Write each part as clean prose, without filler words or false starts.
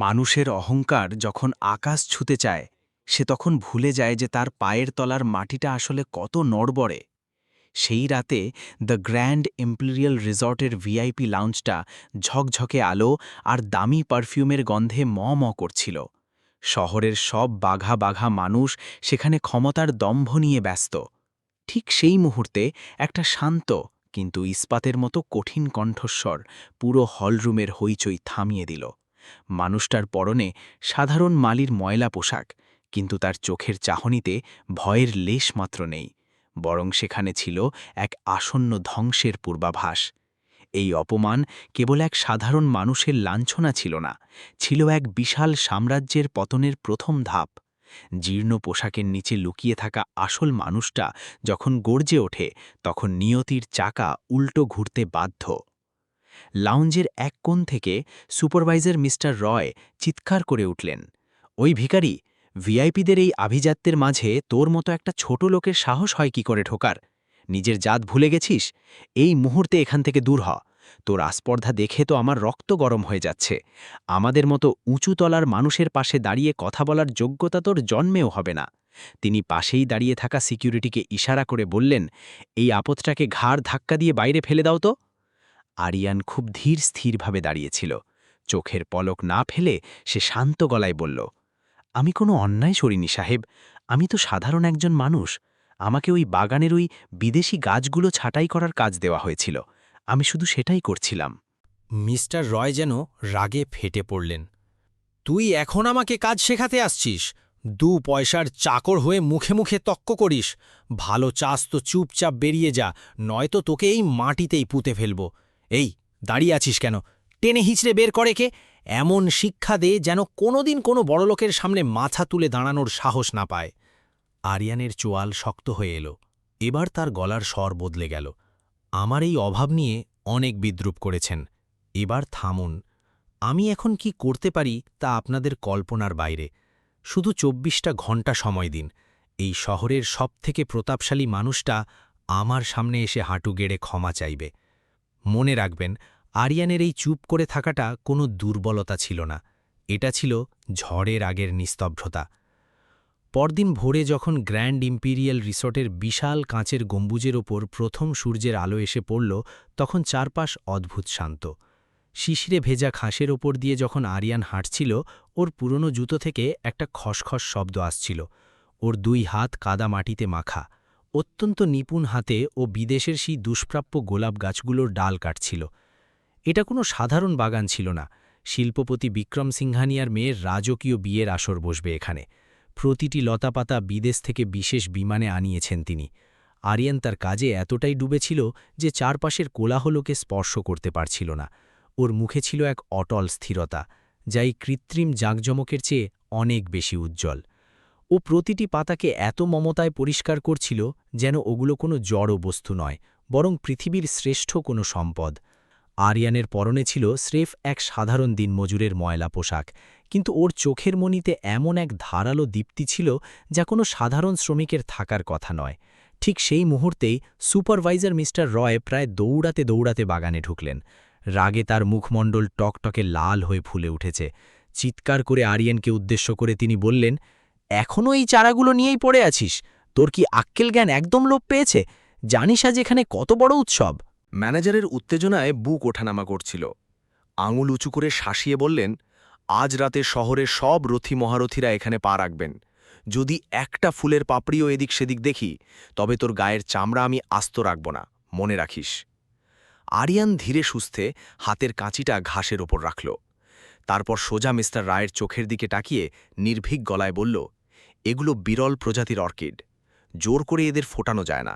মানুষের অহংকার যখন আকাশ ছুঁতে চায় সে তখন ভুলে যায় যে তার পায়ের তলার মাটিটা আসলে কত নড়বড়ে। সেই রাতে দ্য গ্র্যান্ড ইম্পেরিয়াল রিসর্টের ভিআইপি লাউঞ্জটা ঝকঝকে আলো আর দামি পারফিউমের গন্ধে ম ম করছিল। শহরের সব বাঘা বাঘা মানুষ সেখানে ক্ষমতার দম্ভ নিয়ে ব্যস্ত। ঠিক সেই মুহূর্তে একটা শান্ত কিন্তু ইস্পাতের মতো কঠিন কণ্ঠস্বর পুরো হলরুমের হইচই থামিয়ে দিল। মানুষটার পরনে সাধারণ মালির ময়লা পোশাক, কিন্তু তার চোখের চাহনিতে ভয়ের লেশ মাত্র নেই, বরং সেখানে ছিল এক আসন্ন ধ্বংসের পূর্বাভাস। এই অপমান কেবল এক সাধারণ মানুষের লাঞ্ছনা ছিল না, ছিল এক বিশাল সাম্রাজ্যের পতনের প্রথম ধাপ। জীর্ণ পোশাকের নিচে লুকিয়ে থাকা আসল মানুষটা যখন গর্জে ওঠে, তখন নিয়তির চাকা উল্টো ঘুরতে বাধ্য। লাউঞ্জের এক কোণ থেকে সুপারভাইজার মিস্টার রয় চিৎকার করে উঠলেন, ওই ভিখারি, ভিআইপিদের এই আভিজাত্যের মাঝে তোর মতো একটা ছোট লোকের সাহস হয় কি করে ঢোকার? নিজের জাত ভুলে গেছিস? এই মুহূর্তে এখান থেকে দূর হ। তোর আস্পর্ধা দেখে তো আমার রক্ত গরম হয়ে যাচ্ছে। আমাদের মতো উঁচু তলার মানুষের পাশে দাঁড়িয়ে কথা বলার যোগ্যতা তোর জন্মেও হবে না। তিনি পাশেই দাঁড়িয়ে থাকা সিকিউরিটিকে ইশারা করে বললেন, এই আপদটাকে ঘাড় ধাক্কা দিয়ে বাইরে ফেলে দাও তো। আরিয়ান খুব ধীর স্থিরভাবে দাঁড়িয়েছিল। চোখের পলক না ফেলে সে শান্ত গলায় বলল, আমি কোনো অন্যায় করিনি সাহেব, আমি তো সাধারণ একজন মানুষ। আমাকে ওই বাগানের ওই বিদেশি গাছগুলো ছাঁটাই করার কাজ দেওয়া হয়েছিল, আমি শুধু সেটাই করছিলাম। মিস্টার রয় যেন রাগে ফেটে পড়লেন। তুই এখন আমাকে কাজ শেখাতে আসছিস? 2 পয়সার চাকর হয়ে মুখে মুখে তক্ক করিস? ভালো চাস তো চুপচাপ বেরিয়ে যা, নয়তো তোকে এই মাটিতেই পুঁতে ফেলব। এই, দাঁড়িয়ে আছিস কেন? টেনে হিঁচড়ে বের করে কে? এমন শিক্ষা দে যেন কোনোদিন কোনো বড়লোকের সামনে মাথা তুলে দাঁড়ানোর সাহস না পায়। আরিয়ানের চোয়াল শক্ত হয়ে এলো। এবার তার গলার স্বর বদলে গেল। আমার এই অভাব নিয়ে অনেক বিদ্রূপ করেছেন, এবার থামুন। আমি এখন কি করতে পারি তা আপনাদের কল্পনার বাইরে। শুধু 24টা ঘণ্টা সময় দিন। এই শহরের সবথেকে প্রতাপশালী মানুষটা আমার সামনে এসে হাঁটু গেড়ে ক্ষমা চাইবে। মনে রাখবেন, আরিয়ানের এই চুপ করে থাকাটা কোনো দুর্বলতা ছিল না, এটা ছিল ঝড়ের আগের নিস্তব্ধতা। পরদিন ভোরে যখন গ্র্যান্ড ইম্পিরিয়াল রিসর্টের বিশাল কাঁচের গম্বুজের ওপর প্রথম সূর্যের আলো এসে পড়ল, তখন চারপাশ অদ্ভুত শান্ত। শিশিরে ভেজা ঘাসের ওপর দিয়ে যখন আরিয়ান হাঁটছিল, ওর পুরনো জুতো থেকে একটা খসখস শব্দ আসছিল। ওর 2 হাত কাদা মাটিতে মাখা। অত্যন্ত নিপুণ হাতে ও বিদেশের সেই দুষ্প্রাপ্য গোলাপ গাছগুলোর ডাল কাটছিল। এটা কোনো সাধারণ বাগান ছিল না। শিল্পপতি বিক্রম সিংহানিয়ার মেয়ের রাজকীয় বিয়ের আসর বসবে এখানে। প্রতিটি লতাপাতা বিদেশ থেকে বিশেষ বিমানে আনিয়েছেন তিনি। আরিয়ান তার কাজে এতটাই ডুবেছিল যে চারপাশের কোলাহলকে স্পর্শ করতে পারছিল না। ওর মুখে ছিল এক অটল স্থিরতা, যা এই কৃত্রিম জাঁকজমকের চেয়ে অনেক বেশি উজ্জ্বল। ও প্রতিটি পাতাকে এত মমতায় পরিষ্কার করছিল যেন ওগুলো কোনো জড় বস্তু নয়, বরং পৃথিবীর শ্রেষ্ঠ কোনো সম্পদ। আরিয়ানের পরনে ছিল স্রেফ এক সাধারণ দিনমজুরের ময়লা পোশাক, কিন্তু ওর চোখের মণিতে এমন এক ধারালো দীপ্তি ছিল যা কোনো সাধারণ শ্রমিকের থাকার কথা নয়। ঠিক সেই মুহূর্তেই সুপারভাইজার মিস্টার রয় প্রায় দৌড়াতে দৌড়াতে বাগানে ঢুকলেন। রাগে তার মুখমণ্ডল টকটকে লাল হয়ে ফুলে উঠেছে। চিৎকার করে আরিয়ানকে উদ্দেশ্য করে তিনি বললেন, এখনও এই চারাগুলো নিয়েই পড়ে আছিস? তোর কি আক্কেল জ্ঞান একদম লোপ পেয়েছে? জানিস আজ এখানে কত বড় উৎসব? ম্যানেজারের উত্তেজনায় বুক ওঠানামা করছিল। আঙুল উঁচু করে শাসিয়ে বললেন, আজ রাতে শহরের সব রথী মহারথীরা এখানে পা রাখবেন। যদি একটা ফুলের পাপড়িও এদিক সেদিক দেখি, তবে তোর গায়ের চামড়া আমি আস্ত রাখব না, মনে রাখিস। আরিয়ান ধীরে সুস্থে হাতের কাঁচিটা ঘাসের ওপর রাখল। তারপর সোজা মিস্টার রায়ের চোখের দিকে তাকিয়ে নির্ভীক গলায় বলল, এগুলো বিরল প্রজাতির অর্কিড। জোর করে এদের ফোটানো যায় না।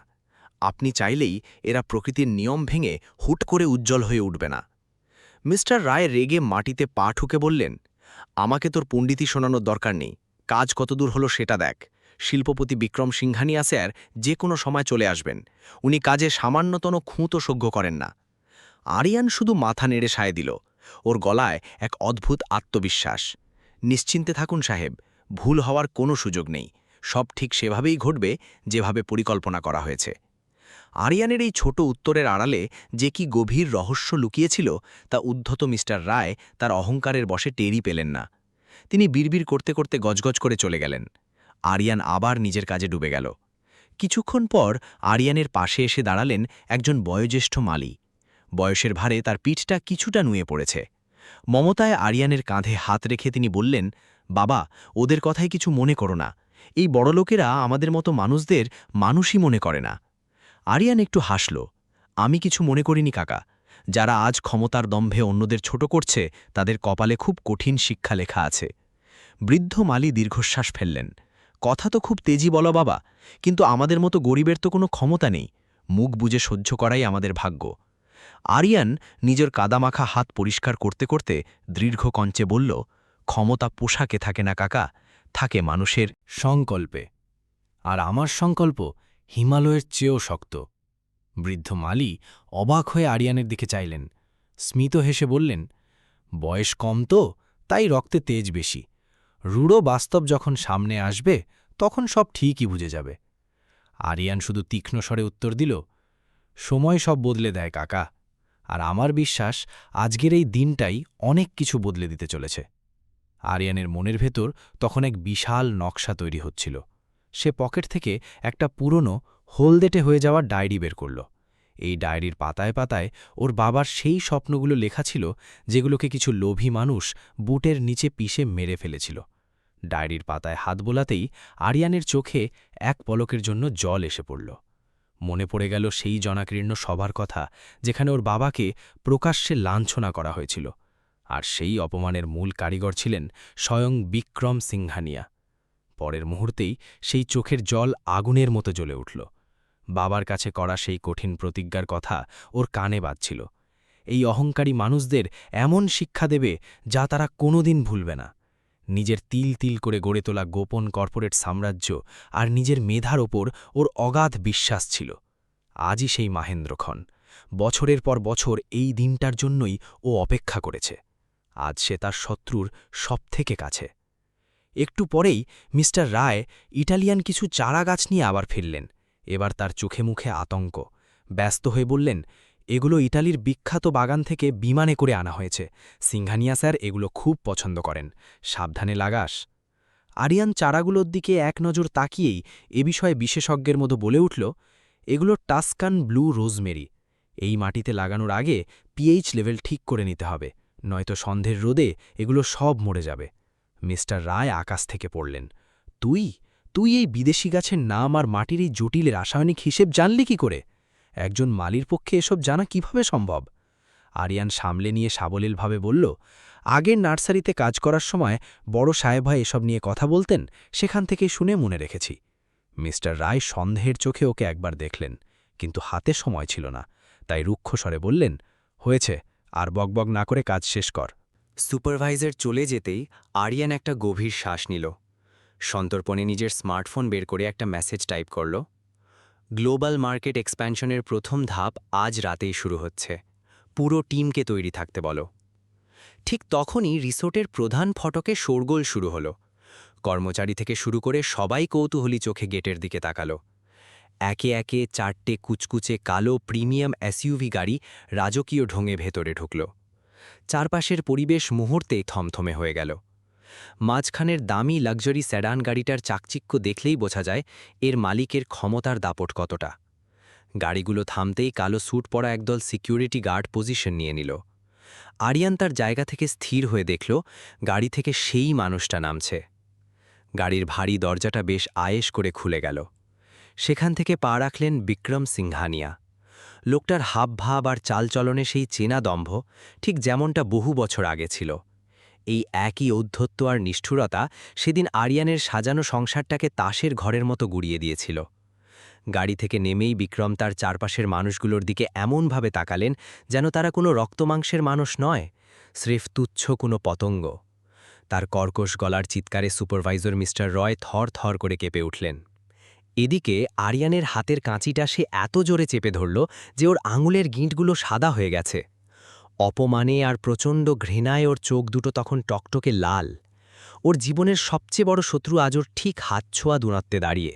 আপনি চাইলেই এরা প্রকৃতির নিয়ম ভেঙে হুট করে উজ্জ্বল হয়ে উঠবে না। মিস্টার রায় রেগে মাটিতে পা ঠুকে বললেন, আমাকে তোর পণ্ডিতি শোনানোর দরকার নেই, কাজ কতদূর হলো সেটা দেখ। শিল্পপতি বিক্রম সিংহানিয়া স্যার যে কোনো সময় চলে আসবেন। উনি কাজে সামান্যতন খুঁতো সহ্য করেন না। আরিয়ান শুধু মাথা নেড়ে সায় দিল। ওর গলায় এক অদ্ভুত আত্মবিশ্বাস। নিশ্চিন্তে থাকুন সাহেব, ভুল হওয়ার কোনো সুযোগ নেই। সব ঠিক সেভাবেই ঘটবে যেভাবে পরিকল্পনা করা হয়েছে। আরিয়ানের এই ছোট উত্তরের আড়ালে যে কি গভীর রহস্য লুকিয়েছিল তা উদ্ধত মিস্টার রায় তার অহংকারের বশে টেরই পেলেন না। তিনি বিড়বিড় করতে করতে গজগজ করে চলে গেলেন। আরিয়ান আবার নিজের কাজে ডুবে গেল। কিছুক্ষণ পর আরিয়ানের পাশে এসে দাঁড়ালেন একজন বয়োজ্যেষ্ঠ মালী। বয়সের ভারে তার পিঠটা কিছুটা নুয়ে পড়েছে। মমতায় আরিয়ানের কাঁধে হাত রেখে তিনি বললেন, বাবা, ওদের কথায় কিছু মনে করো না। এই বড়লোকেরা আমাদের মতো মানুষদের মানুষই মনে করে না। আরিয়ান একটু হাসল। আমি কিছু মনে করিনি কাকা। যারা আজ ক্ষমতার দম্ভে অন্যদের ছোট করছে তাদের কপালে খুব কঠিন শিক্ষা লেখা আছে। বৃদ্ধ মালী দীর্ঘশ্বাস ফেললেন। কথা তো খুব তেজি বলো বাবা, কিন্তু আমাদের মতো গরিবের তো কোনো ক্ষমতা নেই। মুখ বুজে সহ্য করাই আমাদের ভাগ্য। আরিয়ান নিজের কাদামাখা হাত পরিষ্কার করতে করতে দীর্ঘ কঞ্চে বলল, ক্ষমতা পোশাকে থাকে না কাকা, থাকে মানুষের সংকল্পে। আর আমার সংকল্প হিমালয়ের চেয়েও শক্ত। বৃদ্ধ মালী অবাক হয়ে আরিয়ানের দিকে চাইলেন। স্মিত হেসে বললেন, বয়স কম তো, তাই রক্তে তেজ বেশি। রূঢ় বাস্তব যখন সামনে আসবে তখন সব ঠিকই বুঝে যাবে। আরিয়ান শুধু তীক্ষ্ণ স্বরে উত্তর দিল, সময় সব বদলে দেয় কাকা। আর আমার বিশ্বাস আজকের এই দিনটাই অনেক কিছু বদলে দিতে চলেছে। আরিয়ানের মনের ভেতর তখন এক বিশাল নকশা তৈরি হচ্ছিল। সে পকেট থেকে একটা পুরনো হলদেটে হয়ে যাওয়া ডায়েরি বের করল। এই ডায়েরির পাতায় পাতায় ওর বাবার সেই স্বপ্নগুলো লেখা ছিল যেগুলোকে কিছু লোভী মানুষ বুটের নিচে পিষে মেরে ফেলেছিল। ডায়েরির পাতায় হাত বোলাতেই আরিয়ানের চোখে এক পলকের জন্য জল এসে পড়ল। মনে পড়ে গেল সেই জনাকীর্ণ সভার কথা, যেখানে ওর বাবাকে প্রকাশ্যে লাঞ্ছনা করা হয়েছিল। আর সেই অপমানের মূল কারিগর ছিলেন স্বয়ং বিক্রম সিংহানিয়া। পরের মুহূর্তেই সেই চোখের জল আগুনের মতো জ্বলে উঠল। বাবার কাছে করা সেই কঠিন প্রতিজ্ঞার কথা ওর কানে বাজছিল। এই অহংকারী মানুষদের এমন শিক্ষা দেবে যা তারা কোনোদিন ভুলবে না। নিজের তিল তিল করে গড়ে তোলা গোপন কর্পোরেট সাম্রাজ্য আর নিজের মেধার ওপর ওর অগাধ বিশ্বাস ছিল। আজই সেই মাহেন্দ্রক্ষণ। বছরের পর বছর এই দিনটার জন্যই ও অপেক্ষা করেছে। আজ সে তার শত্রুর সবথেকে কাছে। একটু পরেই মিস্টার রায় ইটালিয়ান কিছু চারা গাছ নিয়ে আবার ফিরলেন। এবার তার চোখে মুখে আতঙ্ক। ব্যস্ত হয়ে বললেন, এগুলো ইটালির বিখ্যাত বাগান থেকে বিমানে করে আনা হয়েছে। সিংহানিয়া স্যার এগুলো খুব পছন্দ করেন, সাবধানে লাগাস। আরিয়ান চারাগুলোর দিকে এক নজর তাকিয়েই এ বিষয়ে বিশেষজ্ঞের মতো বলে উঠল, এগুলো টাস্কান ব্লু রোজমেরি। এই মাটিতে লাগানোর আগে পিএইচ লেভেল ঠিক করে নিতে হবে, নয়তো সন্ধ্যের রোদে এগুলো সব মরে যাবে। মিস্টার রায় আকাশ থেকে পড়লেন, তুই তুই এই বিদেশি গাছের নাম আর মাটির এই জটিল রাসায়নিক হিসেব জানলি কি করে? একজন মালির পক্ষে এসব জানা কিভাবে সম্ভব? আরিয়ান সামলে নিয়ে সাবলীলভাবে বলল, আগের নার্সারিতে কাজ করার সময় বড় সাহেব ভাই এসব নিয়ে কথা বলতেন, সেখান থেকেই শুনে মনে রেখেছি। মিস্টার রায় সন্দেহের চোখে ওকে একবার দেখলেন, কিন্তু হাতে সময় ছিল না, তাই রুক্ষ স্বরে বললেন, হয়েছে, আর বকবক না করে কাজ শেষ কর। সুপারভাইজার চলে যেতেই আরিয়ান একটা গভীর শ্বাস নিল। সন্তর্পণে নিজের স্মার্টফোন বের করে একটা মেসেজ টাইপ করল, গ্লোবাল মার্কেট এক্সপ্যানশনের প্রথম ধাপ আজ রাতেই শুরু হচ্ছে, পুরো টিমকে তৈরি থাকতে বলো। ঠিক তখনই রিসোর্টের প্রধান ফটকে শোরগোল শুরু হলো। কর্মচারী থেকে শুরু করে সবাই কৌতূহলী চোখে গেটের দিকে তাকালো। একে একে 4টে কুচকুচে কালো প্রিমিয়াম এসইউভি গাড়ি রাজকীয় ঢঙে ভেতরে ঢুকল। চারপাশের পরিবেশ মুহূর্তেই থমথমে হয়ে গেল। মাঝখানের দামি লাক্সারি স্যাডান গাড়িটার চাকচিক্য দেখলেই বোঝা যায় এর মালিকের ক্ষমতার দাপট কতটা। গাড়িগুলো থামতেই কালো স্যুট পরা একদল সিকিউরিটি গার্ড পজিশন নিয়ে নিল। আরিয়ান তার জায়গা থেকে স্থির হয়ে দেখল গাড়ি থেকে সেই মানুষটা নামছে। গাড়ির ভারী দরজাটা বেশ আয়েশ করে খুলে গেল। সেখান থেকে পা রাখলেন বিক্রম সিংহানিয়া। লোকটার হাবভাব আর চালচলনে সেই চেনা দম্ভ, ঠিক যেমনটা বহু বছর আগে ছিল। এই একই ঔদ্ধত্য আর নিষ্ঠুরতা সেদিন আরিয়ানের সাজানো সংসারটাকে তাসের ঘরের মতো গুড়িয়ে দিয়েছিল। গাড়ি থেকে নেমেই বিক্রম তার চারপাশের মানুষগুলোর দিকে এমনভাবে তাকালেন যেন তারা কোনো রক্তমাংসের মানুষ নয়, স্রেফ তুচ্ছ কোনো পতঙ্গ। তার কর্কশ গলার চিৎকারে সুপারভাইজার মিস্টার রয় থর থর করে কেঁপে উঠলেন। এদিকে আরিয়ানের হাতের কাঁচিটা সে এত জোরে চেপে ধরল যে ওর আঙুলের গিঁটগুলো সাদা হয়ে গেছে। অপমানে আর প্রচণ্ড ঘৃণায় ওর চোখ দুটো তখন টকটকে লাল। ওর জীবনের সবচেয়ে বড় শত্রু আজ ওর ঠিক হাতছোঁয়া দূরত্বে দাঁড়িয়ে।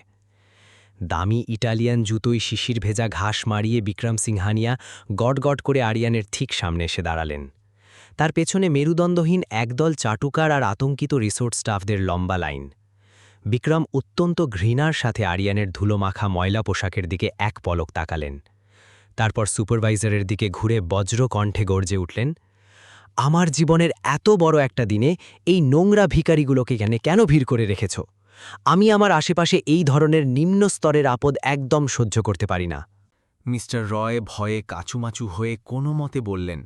দামি ইটালিয়ান জুতোয় শিশির ভেজা ঘাস মারিয়ে বিক্রম সিংহানিয়া গট করে আরিয়ানের ঠিক সামনে এসে দাঁড়ালেন। তার পেছনে মেরুদণ্ডহীন একদল চাটুকার আর আতঙ্কিত রিসোর্ট স্টাফদের লম্বা লাইন। বিক্রম অত্যন্ত ঘৃণার সাথে আরিয়ানের ধুলোমাখা ময়লা পোশাকের দিকে এক পলক তাকালেন। তারপর সুপারভাইজারের দিকে ঘুরে বজ্র কণ্ঠে গর্জে উঠলেন, আমার জীবনের এত বড় একটা দিনে এই নোংরা ভিখারিগুলোকে এখানে কেন ভিড় করে রেখেছ? আমি আমার আশেপাশে এই ধরনের নিম্ন স্তরের আপদ একদম সহ্য করতে পারি না। মিস্টার রয় ভয়ে কাচুমাচু হয়ে কোনো মতে বললেন,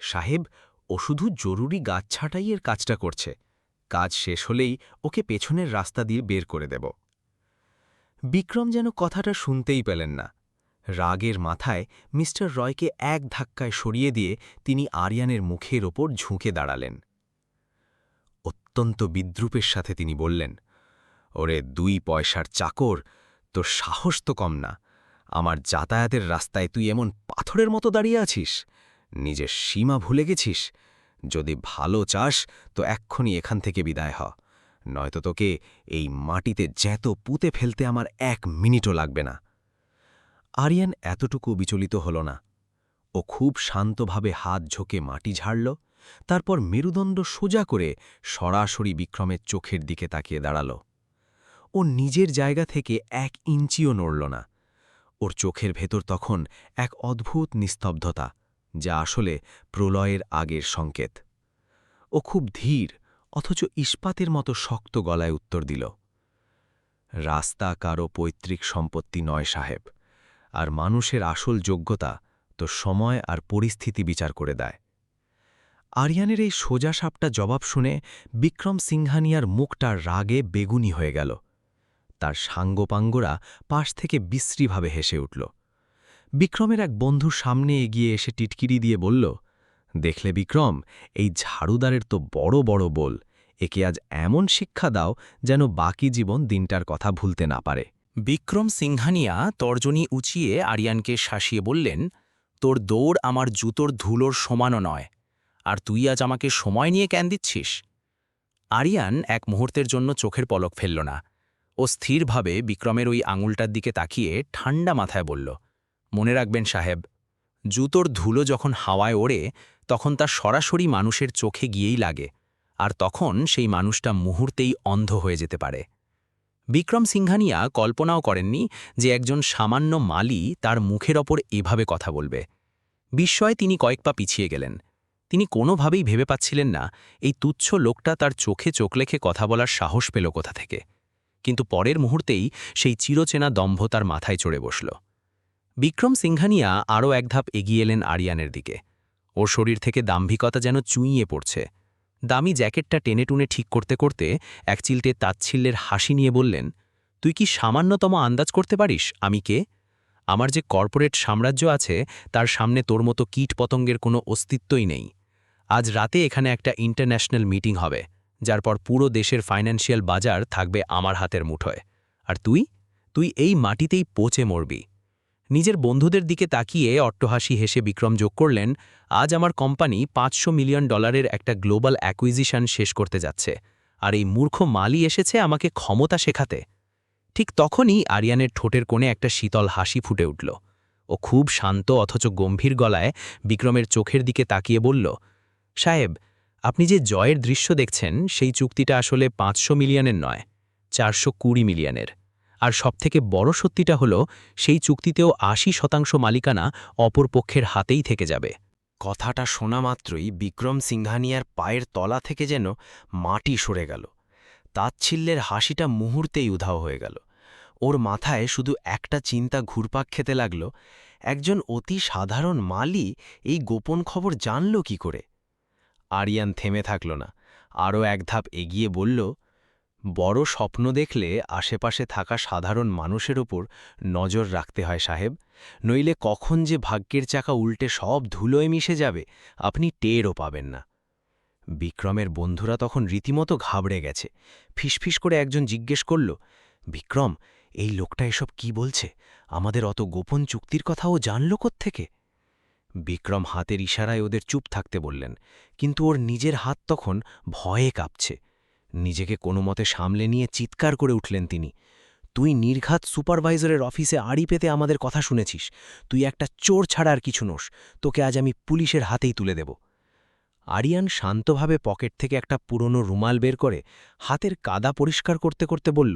সাহেব, ও শুধু জরুরি গাছ ছাঁটাইয়ের কাজটা করছে। কাজ শেষ হলেই ওকে পেছনের রাস্তা দিয়ে বের করে দেব। বিক্রম যেন কথাটা শুনতেই পেলেন না। রাগের মাথায় মিস্টার রয়কে এক ধাক্কায় সরিয়ে দিয়ে তিনি আরিয়ানের মুখের ওপর ঝুঁকে দাঁড়ালেন। অত্যন্ত বিদ্রূপের সাথে তিনি বললেন, ওরে 2 পয়সার চাকর, তোর সাহস তো কম না। আমার যাতায়াতের রাস্তায় তুই এমন পাথরের মতো দাঁড়িয়ে আছিস? নিজের সীমা ভুলে গেছিস? যদি ভালো চাস তো এক্ষুনি এখান থেকে বিদায় হ, নয়তো তোকে এই মাটিতে জ্যাঁতো পুঁতে ফেলতে আমার 1 মিনিটও লাগবে না। আরিয়ান এতটুকু বিচলিত হল না। ও খুব শান্তভাবে হাত ঝোঁকে মাটি ঝাড়ল, তারপর মেরুদণ্ড সোজা করে সরাসরি বিক্রমের চোখের দিকে তাকিয়ে দাঁড়াল। ও নিজের জায়গা থেকে 1 ইঞ্চিও নড়ল না। ওর চোখের ভেতর তখন এক অদ্ভুত নিস্তব্ধতা, যা আসলে প্রলয়ের আগের সংকেত। ও খুব ধীর অথচ ইস্পাতের মতো শক্ত গলায় উত্তর দিল, রাস্তা কারো পৈতৃক সম্পত্তি নয় সাহেব, আর মানুষের আসল যোগ্যতা তো সময় আর পরিস্থিতি বিচার করে দেয়। আরিয়ানের এই সোজা সাপটা জবাব শুনে বিক্রম সিংহানিয়ার মুখটা রাগে বেগুনি হয়ে গেল। তার সাঙ্গপাঙ্গরা পাশ থেকে বিশ্রীভাবে হেসে উঠল। বিক্রমের এক বন্ধু সামনে এগিয়ে এসে টিটকিরি দিয়ে বলল, দেখলে বিক্রম, এই ঝাড়ুদারের তো বড় বড় বল, একে আজ এমন শিক্ষা দাও যেন বাকি জীবন দিনটার কথা ভুলতে না পারে। বিক্রম সিংহানিয়া তর্জনী উঁচিয়ে আরিয়ানকে শাসিয়ে বললেন, তোর দৌড় আমার জুতোর ধুলোর সমানও নয়, আর তুই আজ আমাকে সময় নিয়ে কেন দিচ্ছিস? আরিয়ান এক মুহূর্তের জন্য চোখের পলক ফেলল না। ও স্থিরভাবে বিক্রমের ওই আঙুলটার দিকে তাকিয়ে ঠান্ডা মাথায় বলল, মনে রাখবেন সাহেব, জুতোর ধুলো যখন হাওয়ায় ওড়ে তখন তা সরাসরি মানুষের চোখে গিয়েই লাগে, আর তখন সেই মানুষটা মুহূর্তেই অন্ধ হয়ে যেতে পারে। বিক্রম সিংহানিয়া কল্পনাও করেননি যে একজন সামান্য মালি তার মুখের ওপর এভাবে কথা বলবে। বিস্ময়ে তিনি কয়েক পা পিছিয়ে গেলেন। তিনি কোনোভাবেই ভেবে পাচ্ছিলেন না এই তুচ্ছ লোকটা তার চোখে চোখ লেখে কথা বলার সাহস পেল কোথা থেকে। কিন্তু পরের মুহূর্তেই সেই চিরচেনা দম্ভ তার মাথায় চড়ে বসল। বিক্রম সিংহানিয়া আরও এক ধাপ এগিয়ে এলেন আরিয়ানের দিকে। ওর শরীর থেকে দাম্ভিকতা যেন চুঁইয়ে পড়ছে। দামি জ্যাকেটটা টেনে টুনে ঠিক করতে করতে এক চিলটে তাচ্ছিল্যের হাসি নিয়ে বললেন, তুই কি সামান্যতম আন্দাজ করতে পারিস আমি কে? আমার যে কর্পোরেট সাম্রাজ্য আছে তার সামনে তোর মতো কীটপতঙ্গের কোনো অস্তিত্বই নেই। আজ রাতে এখানে একটা ইন্টারন্যাশনাল মিটিং হবে, যার পর পুরো দেশের ফাইন্যান্সিয়াল বাজার থাকবে আমার হাতের মুঠোয়। আর তুই এই মাটিতেই পচে মরবি। নিজের বন্ধুদের দিকে তাকিয়ে অট্টহাসি হেসে বিক্রম যোগ করলেন, আজ আমার কোম্পানি $500 মিলিয়ন একটা গ্লোবাল অ্যাকুইজিশন শেষ করতে যাচ্ছে, আর এই মূর্খ মালি এসেছে আমাকে ক্ষমতা শেখাতে। ঠিক তখনই আরিয়ানের ঠোঁটের কোণে একটা শীতল হাসি ফুটে উঠল। ও খুব শান্ত অথচ গম্ভীর গলায় বিক্রমের চোখের দিকে তাকিয়ে বলল, সাহেব, আপনি যে জয়ের দৃশ্য দেখছেন সেই চুক্তিটা আসলে 500 মিলিয়নের নয়, 420 মিলিয়নের। আর সবথেকে বড় সত্যিটা হলো, সেই চুক্তিতেও 80% মালিকানা অপর পক্ষের হাতেই থেকে যাবে। কথাটা শোনা মাত্রই বিক্রম সিংহানিয়ার পায়ের তলা থেকে যেন মাটি সরে গেল। তাচ্ছিল্যের হাসিটা মুহূর্তেই উধাও হয়ে গেল। ওর মাথায় শুধু একটা চিন্তা ঘুরপাক খেতে লাগল, একজন অতি সাধারণ মালি এই গোপন খবর জানল কি করে? আরিয়ান থেমে থাকল না, আরও এক ধাপ এগিয়ে বলল, বড় স্বপ্ন দেখলে আশেপাশে থাকা সাধারণ মানুষের ওপর নজর রাখতে হয় সাহেব, নইলে কখন যে ভাগ্যের চাকা উল্টে সব ধুলোয় মিশে যাবে আপনি টেরও পাবেন না। বিক্রমের বন্ধুরা তখন রীতিমতো ঘাবড়ে গেছে। ফিসফিস করে একজন জিজ্ঞেস করল, বিক্রম, এই লোকটা এসব কি বলছে? আমাদের অত গোপন চুক্তির কথা ও জানল কোত্থেকে? বিক্রম হাতের ইশারায় ওদের চুপ থাকতে বললেন, কিন্তু ওর নিজের হাত তখন ভয়ে কাঁপছে। নিজেকে কোনো মতে সামলে নিয়ে চিৎকার করে উঠলেন তিনি, তুই নির্ঘাত সুপারভাইজারের অফিসে আড়ি পেতে আমাদের কথা শুনেছিস। তুই একটা চোর ছাড়া আর কিছু নোস। তোকে আজ আমি পুলিশের হাতেই তুলে দেব। আরিয়ান শান্তভাবে পকেট থেকে একটা পুরনো রুমাল বের করে হাতের কাদা পরিষ্কার করতে করতে বলল,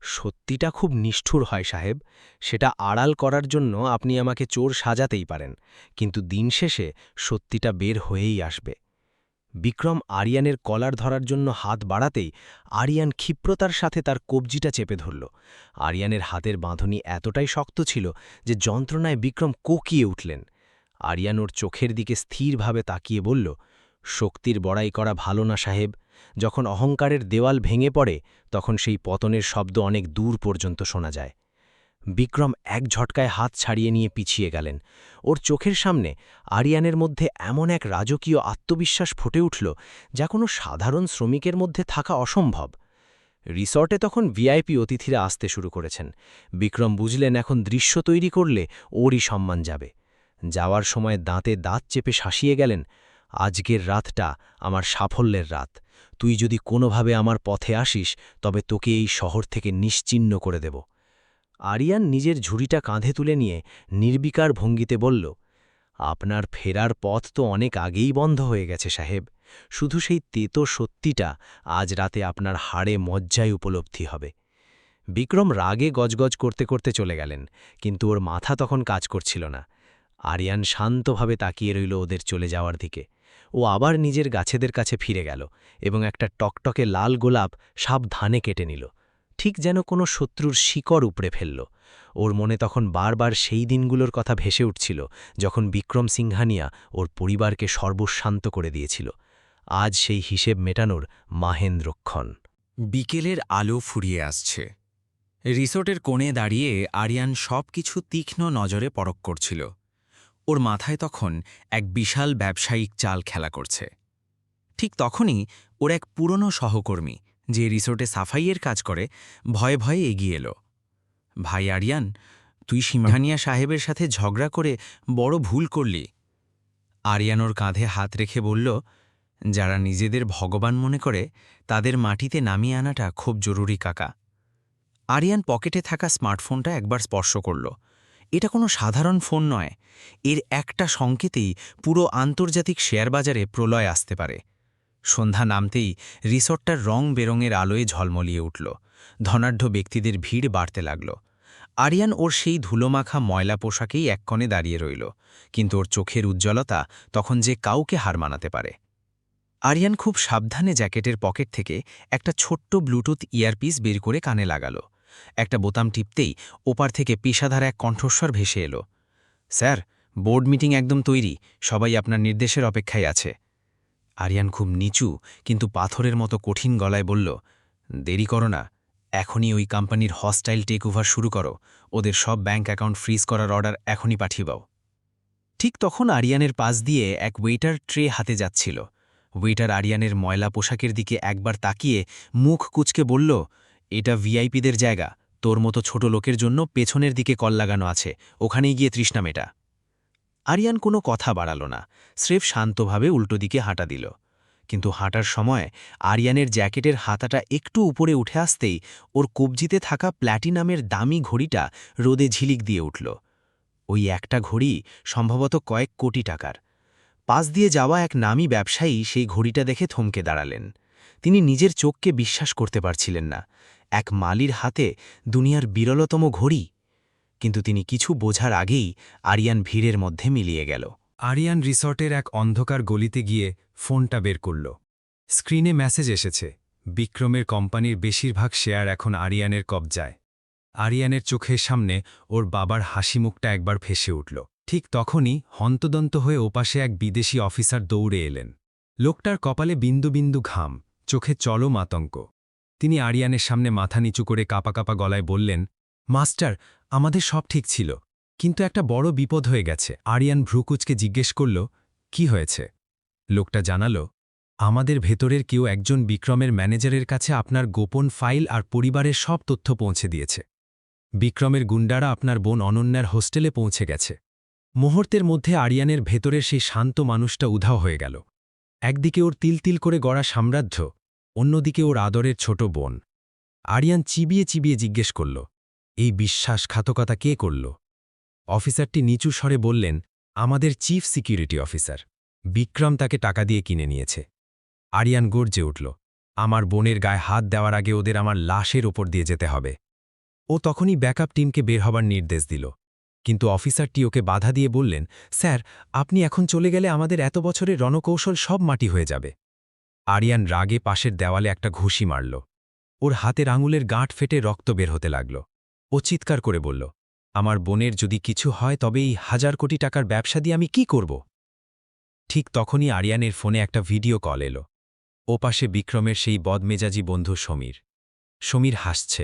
সত্যিটা খুব নিষ্ঠুর হয় সাহেব। সেটা আড়াল করার জন্য আপনি আমাকে চোর সাজাতেই পারেন, কিন্তু দিন শেষে সত্যিটা বের হয়েই আসবে। বিক্রম আরিয়ানের কলার ধরার জন্য হাত বাড়াতেই আরিয়ান ক্ষিপ্রতার সাথে তার কবজিটা চেপে ধরল। আরিয়ানের হাতের বাঁধনি এতটাই শক্ত ছিল যে যন্ত্রণায় বিক্রম কোকিয়ে উঠলেন। আরিয়ান ওর চোখের দিকে স্থিরভাবে তাকিয়ে বলল, শক্তির বড়াই করা ভালো না সাহেব। যখন অহংকারের দেওয়াল ভেঙে পড়ে তখন সেই পতনের শব্দ অনেক দূর পর্যন্ত শোনা যায়। বিক্রম এক ঝটকায় হাত ছাড়িয়ে নিয়ে পিছিয়ে গেলেন। ওর চোখের সামনে আরিয়ানের মধ্যে এমন এক রাজকীয় আত্মবিশ্বাস ফুটে উঠল যা কোনো সাধারণ শ্রমিকের মধ্যে থাকা অসম্ভব। রিসর্টে তখন ভিআইপি অতিথিরা আসতে শুরু করেছেন। বিক্রম বুঝলেন এখন দৃশ্য তৈরি করলে ওরই সম্মান যাবে। যাওয়ার সময় দাঁতে দাঁত চেপে শাসিয়ে গেলেন, আজকের রাতটা আমার সাফল্যের রাত। তুই যদি কোনোভাবে আমার পথে আসিস তবে তোকে এই শহর থেকে নিশ্চিহ্ন করে দেব। আরিয়ান নিজের ঝুড়িটা কাঁধে তুলে নিয়ে নির্বিকার ভঙ্গিতে বলল, আপনার ফেরার পথ তো অনেক আগেই বন্ধ হয়ে গেছে সাহেব। শুধু সেই তেতো সত্যিটা আজ রাতে আপনার হাড়ে মজ্জায় উপলব্ধি হবে। বিক্রম রাগে গজগজ করতে করতে চলে গেলেন, কিন্তু ওর মাথা তখন কাজ করছিল না। আরিয়ান শান্তভাবে তাকিয়ে রইল ওদের চলে যাওয়ার দিকে। ও আবার নিজের গাছেদের কাছে ফিরে গেল এবং একটা টকটকে লাল গোলাপ সাবধানে কেটে নিল, ঠিক যেন কোনো শত্রুর শিকড় উপড়ে ফেলল। ওর মনে তখন বারবার সেই দিনগুলোর কথা ভেসে উঠছিল যখন বিক্রম সিংহানিয়া ওর পরিবারকে সর্বশান্ত করে দিয়েছিল। আজ সেই হিসেব মেটানোর মাহেন্দ্রক্ষণ। বিকেলের আলো ফুরিয়ে আসছে। রিসোর্টের কোণে দাঁড়িয়ে আরিয়ান সবকিছু তীক্ষ্ণ নজরে পরখ করছিল। ওর মাথায় তখন এক বিশাল ব্যবসায়িক চাল খেলা করছে। ঠিক তখনই ওর এক পুরনো সহকর্মী, যে রিসোর্টে সাফাইয়ের কাজ করে, ভয়ে ভয়ে এগিয়ে এলো। ভাই আরিয়ান, তুই সিংহানিয়া সাহেবের সাথে ঝগড়া করে বড় ভুল করলি। আরিয়ান ওর কাঁধে হাত রেখে বলল, যারা নিজেদের ভগবান মনে করে তাদের মাটিতে নামিয়ে আনাটা খুব জরুরি কাকা। আরিয়ান পকেটে থাকা স্মার্টফোনটা একবার স্পর্শ করল। এটা কোনো সাধারণ ফোন নয়। এর একটা সংকেতেই পুরো আন্তর্জাতিক শেয়ার বাজারে প্রলয় আসতে পারে। সন্ধ্যা নামতেই রিসর্টটার রং বেরঙের আলোয় ঝলমলিয়ে উঠল। ধনাঢ্য ব্যক্তিদের ভিড় বাড়তে লাগল। আরিয়ান ওর সেই ধুলোমাখা ময়লা পোশাকেই এক কোণে দাঁড়িয়ে রইল, কিন্তু ওর চোখের উজ্জ্বলতা তখন যে কাউকে হার মানাতে পারে। আরিয়ান খুব সাবধানে জ্যাকেটের পকেট থেকে একটা ছোট্ট ব্লুটুথ ইয়ারপিস বের করে কানে লাগাল। একটা বোতাম টিপতেই ওপার থেকে পেশাদার এক কণ্ঠস্বর ভেসে এলো, স্যার, বোর্ড মিটিং একদম তৈরি, সবাই আপনার নির্দেশের অপেক্ষায় আছে। আরিয়ান খুব নিচু কিন্তু পাথরের মতো কঠিন গলায় বলল, দেরি করো না, এখনই ওই কোম্পানির হস্টাইল টেক ওভার শুরু করো। ওদের সব ব্যাঙ্ক অ্যাকাউন্ট ফ্রিজ করার অর্ডার এখনই পাঠিয়ে দাও। ঠিক তখন আরিয়ানের পাশ দিয়ে এক ওয়েটার ট্রে হাতে যাচ্ছিল। ওয়েটার আরিয়ানের ময়লা পোশাকের দিকে একবার তাকিয়ে মুখ কুঁচকে বলল, এটা ভিআইপিদের জায়গা, তোর মতো ছোট লোকের জন্য পেছনের দিকে কল লাগানো আছে, ওখানেই গিয়ে তৃষ্ণা মেটা। আরিয়ান কোনো কথা বাড়াল না, স্রেফ শান্তভাবে উল্টো দিকে হাঁটা দিল। কিন্তু হাঁটার সময় আরিয়ানের জ্যাকেটের হাতাটা একটু উপরে উঠে আসতেই ওর কবজিতে থাকা প্ল্যাটিনামের দামি ঘড়িটা রোদে ঝিলিক দিয়ে উঠল। ওই একটা ঘড়ি সম্ভবত কয়েক কোটি টাকার। পাশ দিয়ে যাওয়া এক নামী ব্যবসায়ী সেই ঘড়িটা দেখে থমকে দাঁড়ালেন। তিনি নিজের চোখকে বিশ্বাস করতে পারছিলেন না। এক মালির হাতে দুনিয়ার বিরলতম ঘড়ি। কিন্তু তিনি কিছু বোঝার আগেই আরিয়ান ভিড়ের মধ্যে মিলিয়ে গেল। আরিয়ান রিসর্টের এক অন্ধকার গলিতে গিয়ে ফোনটা বের করল। স্ক্রিনে মেসেজ এসেছে, বিক্রমের কোম্পানির বেশিরভাগ শেয়ার এখন আরিয়ানের কবজায়। আরিয়ানের চোখের সামনে ওর বাবার হাসি মুখটা একবার ভেসে উঠল। ঠিক তখনই হন্তদন্ত হয়ে ওপাশে এক বিদেশি অফিসার দৌড়ে এলেন। লোকটার কপালে বিন্দু বিন্দু ঘাম, চোখে চরম আতঙ্ক। তিনি আরিয়ানের সামনে মাথা নিচু করে কাঁপা কাঁপা গলায় বললেন, মাস্টার, আমাদের সব ঠিক ছিল, কিন্তু একটা বড় বিপদ হয়ে গেছে। আরিয়ান ভ্রুকুচকে জিজ্ঞেস করল, কি হয়েছে? লোকটা জানালো, আমাদের ভেতরের কেউ একজন বিক্রমের ম্যানেজারের কাছে আপনার গোপন ফাইল আর পরিবারের সব তথ্য পৌঁছে দিয়েছে। বিক্রমের গুন্ডারা আপনার বোন অনন্যার হোস্টেলে পৌঁছে গেছে। মুহূর্তের মধ্যে আরিয়ানের ভেতরের সেই শান্ত মানুষটা উধাও হয়ে গেল। একদিকে ওর তিল তিল করে গড়া সাম্রাজ্য, অন্যদিকে ওর আদরের ছোট বোন। আরিয়ান চিবিয়ে চিবিয়ে জিজ্ঞেস করল, এই বিশ্বাসঘাতকতা কে করল? অফিসারটি নিচু স্বরে বললেন, আমাদের চিফ সিকিউরিটি অফিসার। বিক্রম তাকে টাকা দিয়ে কিনে নিয়েছে। আরিয়ান গর্জে উঠল, আমার বোনের গায়ে হাত দেওয়ার আগে ওদের আমার লাশের ওপর দিয়ে যেতে হবে। ও তখনই ব্যাকআপ টিমকে বের হবার নির্দেশ দিল, কিন্তু অফিসারটি ওকে বাধা দিয়ে বললেন, স্যার, আপনি এখন চলে গেলে আমাদের এত বছরের রণকৌশল সব মাটি হয়ে যাবে। আরিয়ান রাগে পাশের দেওয়ালে একটা ঘুষি মারল। ওর হাতের আঙুলের গাঁট ফেটে রক্ত বের হতে লাগল। ও চিৎকার করে বলল, আমার বোনের যদি কিছু হয় তবে এই 1000 কোটি টাকার ব্যবসা দিয়ে আমি কি করব? ঠিক তখনই আরিয়ানের ফোনে একটা ভিডিও কল এলো। ওপাশে বিক্রমের সেই বদমেজাজি বন্ধু সমীর। সমীর হাসছে,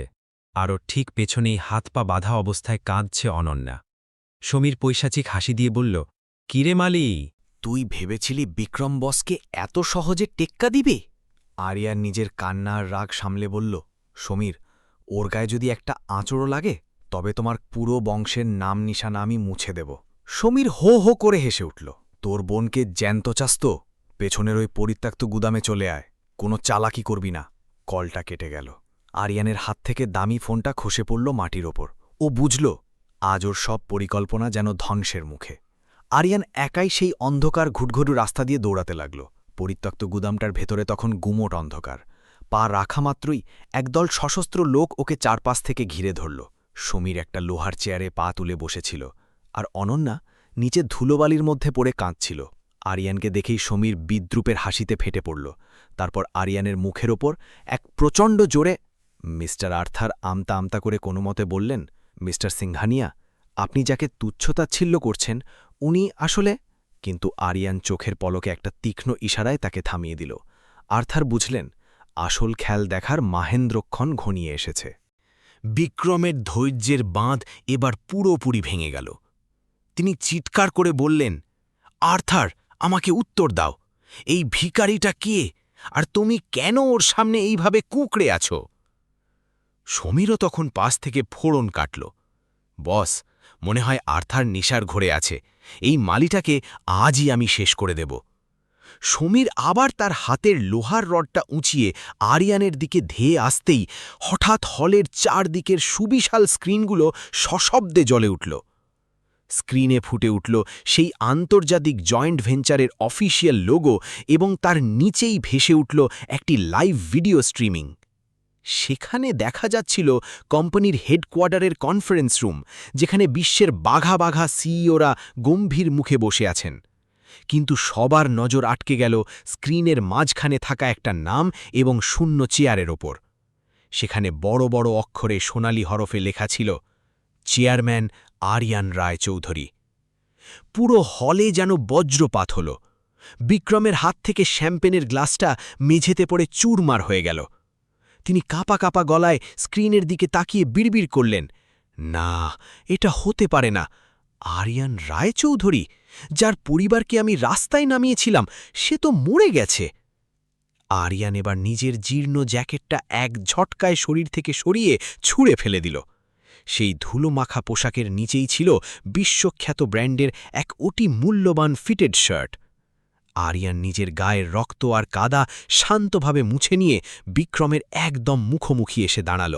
আর ওর ঠিক পেছনেই হাত পা বাঁধা অবস্থায় কাঁদছে অনন্যা। সমীর পৈশাচিক হাসি দিয়ে বলল, কিরে মালি, তুই ভেবেছিলি বিক্রম বসকে এত সহজে টেক্কা দিবে? আরিয়ান নিজের কান্নার রাগ সামলে বলল, সমীর, ওর গায়ে যদি একটা আঁচড়ও লাগে তবে তোমার পুরো বংশের নাম নিশানা আমি মুছে দেব। সমীর হো হো করে হেসে উঠল, তোর বোনকে জ্যান্ত চাস তো? পেছনের ওই পরিত্যক্ত গুদামে চলে আয়, কোনো চালাকি করবি না। কলটা কেটে গেল। আরিয়ানের হাত থেকে দামি ফোনটা খসে পড়ল মাটির ওপর। ও বুঝল, আজ ওর সব পরিকল্পনা যেন ধ্বংসের মুখে। আরিয়ান একাই সেই অন্ধকার ঘুটঘুটু রাস্তা দিয়ে দৌড়াতে লাগল। পরিত্যক্ত গুদামটার ভেতরে তখন গুমোট অন্ধকার। পা রাখা মাত্রই একদল সশস্ত্র লোক ওকে চারপাশ থেকে ঘিরে ধরল। সমীর একটা লোহার চেয়ারে পা তুলে বসেছিল, আর অনন্যা নিচে ধুলোবালির মধ্যে পড়ে কাঁদছিল। আরিয়ানকে দেখেই সমীর বিদ্রুপের হাসিতে ফেটে পড়ল। তারপর আরিয়ানের মুখের ওপর এক প্রচণ্ড জোরে মিস্টার আর্থার আমতা আমতা করে কোনোমতে বললেন, মিস্টার সিংহানিয়া, আপনি যাকে তুচ্ছতাচ্ছিল্য করছেন উনি আসলে। কিন্তু আরিয়ান চোখের পলকে একটা তীক্ষ্ণ ইশারায় তাকে থামিয়ে দিল। আর্থার বুঝলেন, আসল খেল দেখার মাহেন্দ্রক্ষণ ঘনিয়ে এসেছে। বিক্রমের ধৈর্যের বাঁধ এবার পুরোপুরি ভেঙে গেল। তিনি চিৎকার করে বললেন, আর্থার, আমাকে উত্তর দাও। এই ভিখারিটা কে, আর তুমি কেন ওর সামনে এইভাবে কুঁকড়ে আছো? সমীরও তখন পাশ থেকে ফোড়ন কাটল। বস, মনে হয় আর্থার নেশার ঘোরে আছে। এই মালিটাকে আজই আমি শেষ করে দেব। সমীর আবার তার হাতের লোহার রডটা উঁচিয়ে আরিয়ানের দিকে ধেয়ে আসতেই হঠাৎ হলের চারদিকের সুবিশাল স্ক্রিনগুলো সশব্দে জ্বলে উঠল। স্ক্রিনে ফুটে উঠল সেই আন্তর্জাতিক জয়েন্ট ভেঞ্চারের অফিসিয়াল লোগো, এবং তার নিচেই ভেসে উঠল একটি লাইভ ভিডিও স্ট্রিমিং। সেখানে দেখা যাচ্ছিল কোম্পানির হেডকোয়ার্টারের কনফারেন্স রুম, যেখানে বিশ্বের বাঘা বাঘা সিইওরা গম্ভীর মুখে বসে আছেন। কিন্তু সবার নজর আটকে গেল স্ক্রিনের মাঝখানে থাকা একটা নাম এবং শূন্য চেয়ারের ওপর। সেখানে বড় বড় অক্ষরে সোনালি হরফে লেখা ছিল, চেয়ারম্যান আরিয়ান রায় চৌধুরী। পুরো হলে যেন বজ্রপাত হল। বিক্রমের হাত থেকে শ্যাম্পেনের গ্লাসটা মেঝেতে পড়ে চুরমার হয়ে গেল। তিনি কাঁপা কাঁপা গলায় স্ক্রিনের দিকে তাকিয়ে বিড়বিড় করলেন, না, এটা হতে পারে না। আরিয়ান রায় চৌধুরী, যার পরিবারকে আমি রাস্তায় নামিয়েছিলাম, সে তো মরে গেছে। আরিয়ান এবার নিজের জীর্ণ জ্যাকেটটা এক ঝটকায় শরীর থেকে সরিয়ে ছুঁড়ে ফেলে দিল। সেই ধুলো মাখা পোশাকের নিচেই ছিল বিশ্বখ্যাত ব্র্যান্ডের এক অতি মূল্যবান ফিটেড শার্ট। আরিয়ান নিজের গায়ের রক্ত আর কাদা শান্তভাবে মুছে নিয়ে বিক্রমের একদম মুখোমুখি এসে দাঁড়াল।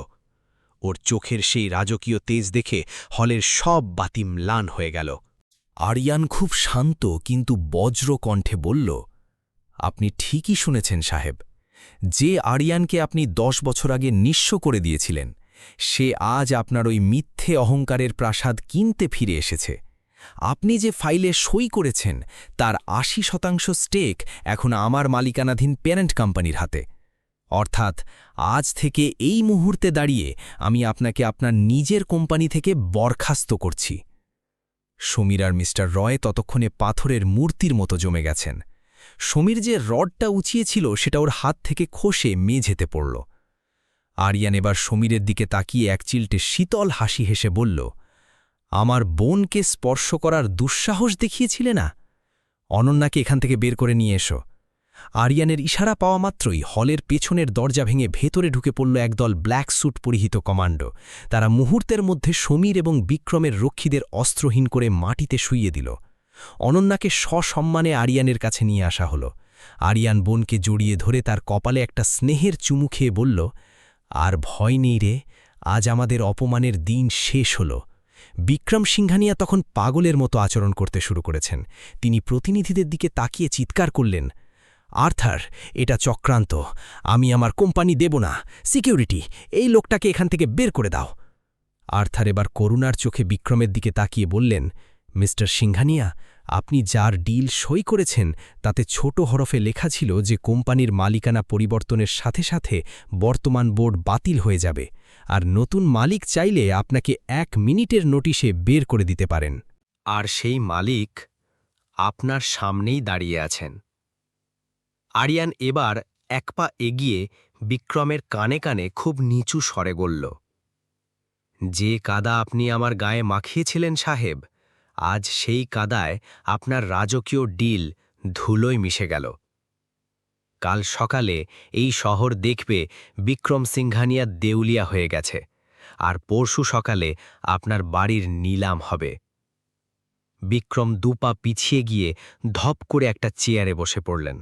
ওর চোখের সেই রাজকীয় তেজ দেখে হলের সব বাতি ম্লান হয়ে গেল। আরিয়ান খুব শান্ত কিন্তু বজ্র কণ্ঠে বলল, আপনি ঠিকই শুনেছেন সাহেব। যে আরিয়ানকে আপনি 10 বছর আগে নিঃস্ব করে দিয়েছিলেন, সে আজ আপনার ওই মিথ্যে অহংকারের প্রাসাদ কিনতে ফিরে এসেছে। আপনি যে ফাইলে সই করেছেন তার 80% স্টেক এখন আমার মালিকানাধীন প্যারেন্ট কোম্পানির হাতে। অর্থাৎ আজ থেকে এই মুহূর্তে দাঁড়িয়ে আমি আপনাকে আপনার নিজের কোম্পানি থেকে বরখাস্ত করছি। সমীর আর মিস্টার রয় ততক্ষণে পাথরের মূর্তির মতো জমে গেছেন। সমীর যে রডটা উঁচিয়েছিল সেটা ওর হাত থেকে খসে মেঝেতে পড়ল। আরিয়ান এবার সমীরের দিকে তাকিয়ে এক চিলটে শীতল হাসি হেসে বলল, আমার বোনকে স্পর্শ করার দুঃসাহস দেখিয়েছিলে না? অনন্যাকে এখান থেকে বের করে নিয়ে এসো। আরিয়ানের ইশারা পাওয়া মাত্রই হলের পেছনের দরজা ভেঙে ভেতরে ঢুকে পড়ল একদল ব্ল্যাক স্যুট পরিহিত কমান্ডো। তারা মুহূর্তের মধ্যে সমীর এবং বিক্রমের রক্ষীদের অস্ত্রহীন করে মাটিতে শুইয়ে দিল। অনন্যাকে সসম্মানে আরিয়ানের কাছে নিয়ে আসা হল। আরিয়ান বোনকে জড়িয়ে ধরে তার কপালে একটা স্নেহের চুমু খেয়ে বলল, আর ভয় নেই রে, আজ আমাদের অপমানের দিন শেষ হল। বিক্রম সিংঘানিয়া তখন পাগলের মতো আচরণ করতে শুরু করেছেন। তিনি প্রতিনিধিদের দিকে তাকিয়ে চিৎকার করলেন, আর্থার, এটা চক্রান্ত, আমি আমার কোম্পানি দেব না। সিকিউরিটি, এই লোকটাকে এখান থেকে বের করে দাও। আর্থার এবার করুণার চোখে বিক্রমের দিকে তাকিয়ে বললেন, মিস্টার সিংঘানিয়া, আপনি যার ডিল সই করেছেন তাতে ছোট হরফে লেখা ছিল যে কোম্পানির মালিকানা পরিবর্তনের সাথে সাথে বর্তমান বোর্ড বাতিল হয়ে যাবে, আর নতুন মালিক চাইলে আপনাকে 1 মিনিটের নোটিশে বের করে দিতে পারেন। আর সেই মালিক আপনার সামনেই দাঁড়িয়ে আছেন। আরিয়ান এবার 1 পা এগিয়ে বিক্রমের কানে কানে খুব নিচু স্বরে বলল, যে কাদা আপনি আমার গায়ে মাখিয়েছিলেন সাহেব, আজ সেই কাদায় আপনার রাজকীয় ডিল ধুলোয় মিশে গেল। কাল সকালে এই শহর দেখবে বিক্রম সিংঘানিয়া দেউলিয়া হয়ে গেছে, আর পরশু সকালে আপনার বাড়ির নিলাম হবে। বিক্রম 2 পা পিছিয়ে গিয়ে ধপ করে একটা চেয়ারে বসে পড়লেন।